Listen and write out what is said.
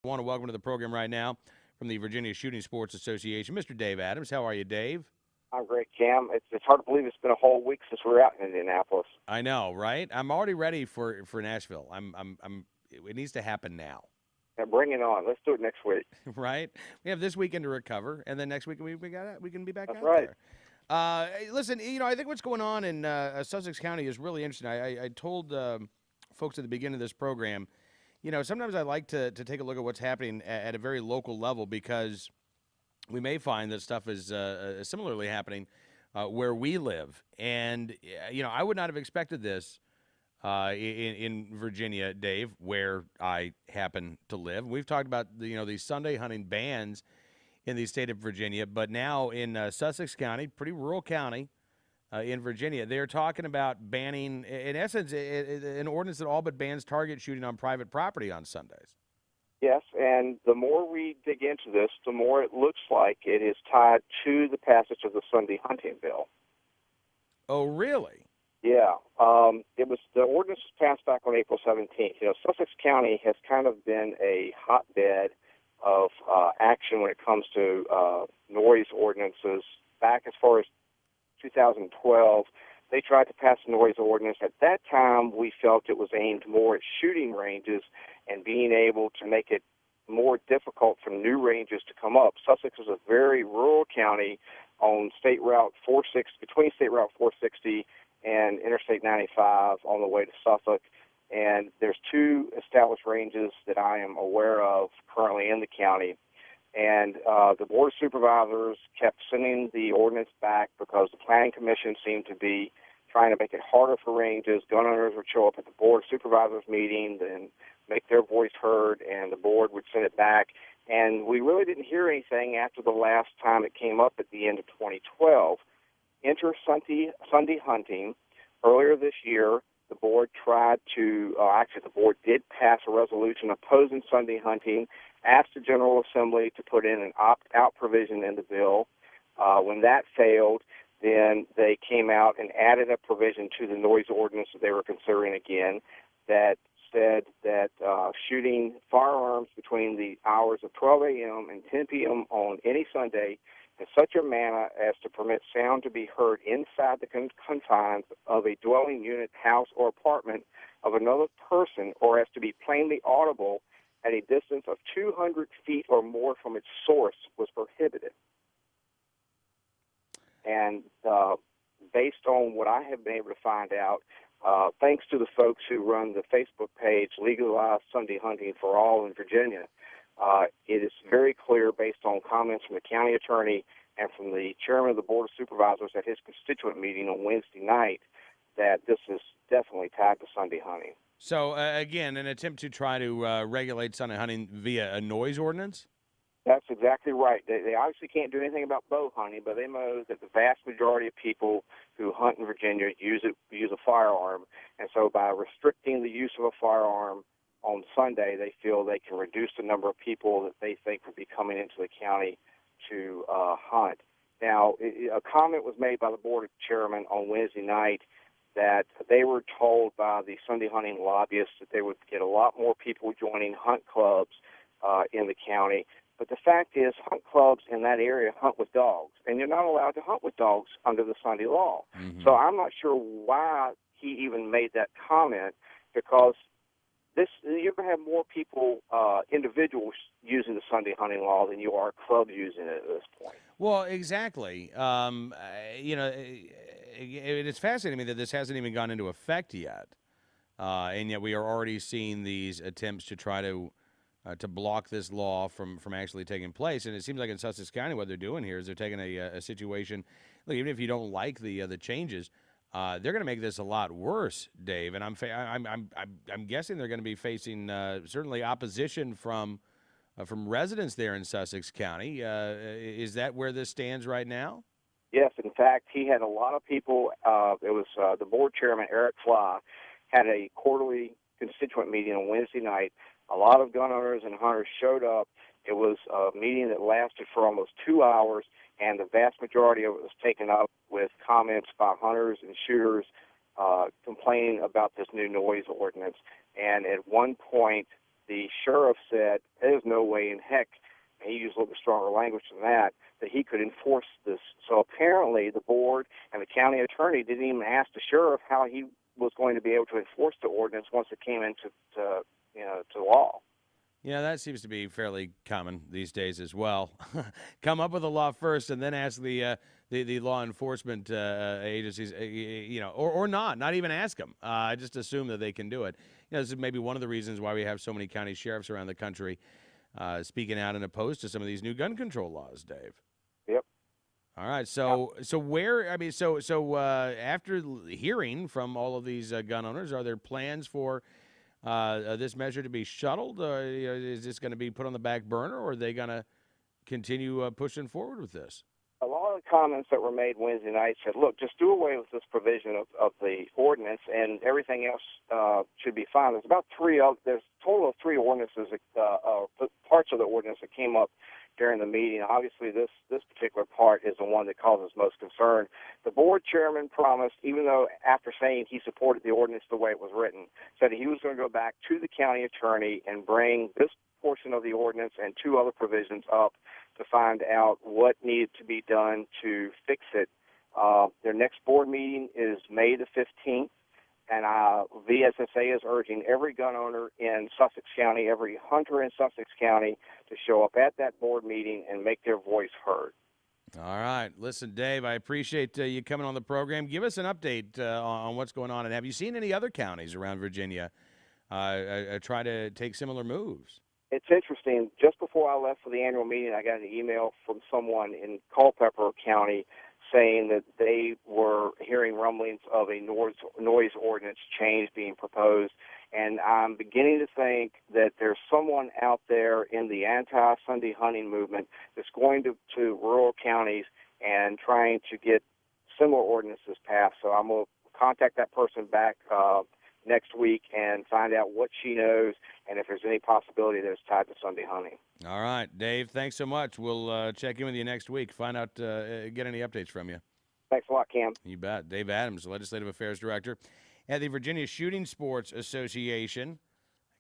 I want to welcome to the program right now from the Virginia Shooting Sports Association, Mr. Dave Adams. How are you, Dave? I'm great, Cam. It's hard to believe it's been a whole week since we were out in Indianapolis. I know, right? I'm already ready for Nashville. It needs to happen now, Now bring it on. Let's do it next week. right? We have this weekend to recover, and then next week we can be back That's out right. there. Listen, I think what's going on in Sussex County is really interesting. I told folks at the beginning of this program, sometimes I like to take a look at what's happening at a very local level because we may find that stuff is similarly happening where we live. And, I would not have expected this in Virginia, Dave, where I happen to live. We've talked about, these Sunday hunting bans in the state of Virginia, but now in Sussex County, pretty rural county in Virginia, they're talking about banning, in essence, an ordinance that all but bans target shooting on private property on Sundays. Yes, and the more we dig into this, the more it looks like it is tied to the passage of the Sunday hunting bill. Oh, really? Yeah, the ordinance was passed back on April 17th. Sussex County has kind of been a hotbed of action when it comes to noise ordinances. Back as far as 2012, they tried to pass a noise ordinance. At that time, we felt it was aimed more at shooting ranges and being able to make it more difficult for new ranges to come up. Sussex is a very rural county on State Route 460, between State Route 460 and Interstate 95 on the way to Suffolk. And there's two established ranges that I am aware of currently in the county. And the Board of Supervisors kept sending the ordinance back because the Planning Commission seemed to be trying to make it harder for ranges. Gun owners would show up at the Board of Supervisors meeting and make their voice heard, and the board would send it back. And we really didn't hear anything after the last time it came up at the end of 2012. Enter Sunday hunting. Earlier this year, the board tried to, the board did pass a resolution opposing Sunday hunting, asked the General Assembly to put in an opt-out provision in the bill. When that failed, then they came out and added a provision to the noise ordinance that they were considering again that said that shooting firearms between the hours of 12 a.m. and 10 p.m. on any Sunday in such a manner as to permit sound to be heard inside the confines of a dwelling unit, house, or apartment of another person, or as to be plainly audible at a distance of 200 feet or more from its source was prohibited. And based on what I have been able to find out, thanks to the folks who run the Facebook page Legalize Sunday Hunting for All in Virginia, it is very clear based on comments from the county attorney and from the chairman of the Board of Supervisors at his constituent meeting on Wednesday night that this is definitely tied to Sunday hunting. So, again, an attempt to try to regulate Sunday hunting via a noise ordinance? That's exactly right. They obviously can't do anything about bow hunting, but they know that the vast majority of people who hunt in Virginia use a firearm. And so by restricting the use of a firearm on Sunday, they feel they can reduce the number of people that they think would be coming into the county to hunt. Now, a comment was made by the board chairman on Wednesday night that they were told by the Sunday hunting lobbyists that they would get a lot more people joining hunt clubs in the county. But the fact is, hunt clubs in that area hunt with dogs, and you're not allowed to hunt with dogs under the Sunday law. Mm-hmm. So I'm not sure why he even made that comment, because you're going to have more people, individuals, using the Sunday hunting law than you are clubs using it at this point. Well, exactly. It's fascinating to me that this hasn't even gone into effect yet, and yet we are already seeing these attempts to try to block this law from actually taking place. And it seems like in Sussex County, what they're doing here is they're taking a situation. Look, even if you don't like the changes, they're going to make this a lot worse, Dave. And I'm guessing they're going to be facing certainly opposition from residents there in Sussex County. Is that where this stands right now? Yes, in fact, he had a lot of people. It was the board chairman, Eric Fly, had a quarterly constituent meeting on Wednesday night. A lot of gun owners and hunters showed up. It was a meeting that lasted for almost 2 hours, and the vast majority of it was taken up with comments by hunters and shooters complaining about this new noise ordinance. And at one point, the sheriff said there's no way in heck, and he used a little bit stronger language than that he could enforce this. So apparently the board and the county attorney didn't even ask the sheriff how he was going to be able to enforce the ordinance once it came into to law. Yeah, that seems to be fairly common these days as well. Come up with a law first, and then ask the law enforcement agencies, or not even ask them. Just assume that they can do it. This is maybe one of the reasons why we have so many county sheriffs around the country speaking out and opposed to some of these new gun control laws, Dave. Yep. All right. So where? I mean, after hearing from all of these gun owners, are there plans for this measure to be shuttled? Is this going to be put on the back burner, or are they going to continue pushing forward with this? A lot of the comments that were made Wednesday night said, look, just do away with this provision of the ordinance and everything else should be fine. There's a total of three ordinances, parts of the ordinance that came up during the meeting. Obviously, this particular part is the one that causes most concern. The board chairman promised, even though after saying he supported the ordinance the way it was written, said he was going to go back to the county attorney and bring this portion of the ordinance and two other provisions up to find out what needed to be done to fix it. Their next board meeting is May the 15th, and VSSA is urging every gun owner in Sussex County, every hunter in Sussex County, to show up at that board meeting and make their voice heard. All right. Listen, Dave, I appreciate you coming on the program. Give us an update on what's going on, and have you seen any other counties around Virginia try to take similar moves? It's interesting. Just before I left for the annual meeting, I got an email from someone in Culpeper County saying that they were hearing rumblings of a noise ordinance change being proposed. And I'm beginning to think that there's someone out there in the anti-Sunday hunting movement that's going to rural counties and trying to get similar ordinances passed. So I'm going to contact that person back next week and find out what she knows and if there's any possibility that it's tied to Sunday hunting. All right, Dave, thanks so much. We'll check in with you next week, find out, get any updates from you. Thanks a lot, Cam. You bet. Dave Adams, Legislative Affairs Director at the Virginia Shooting Sports Association.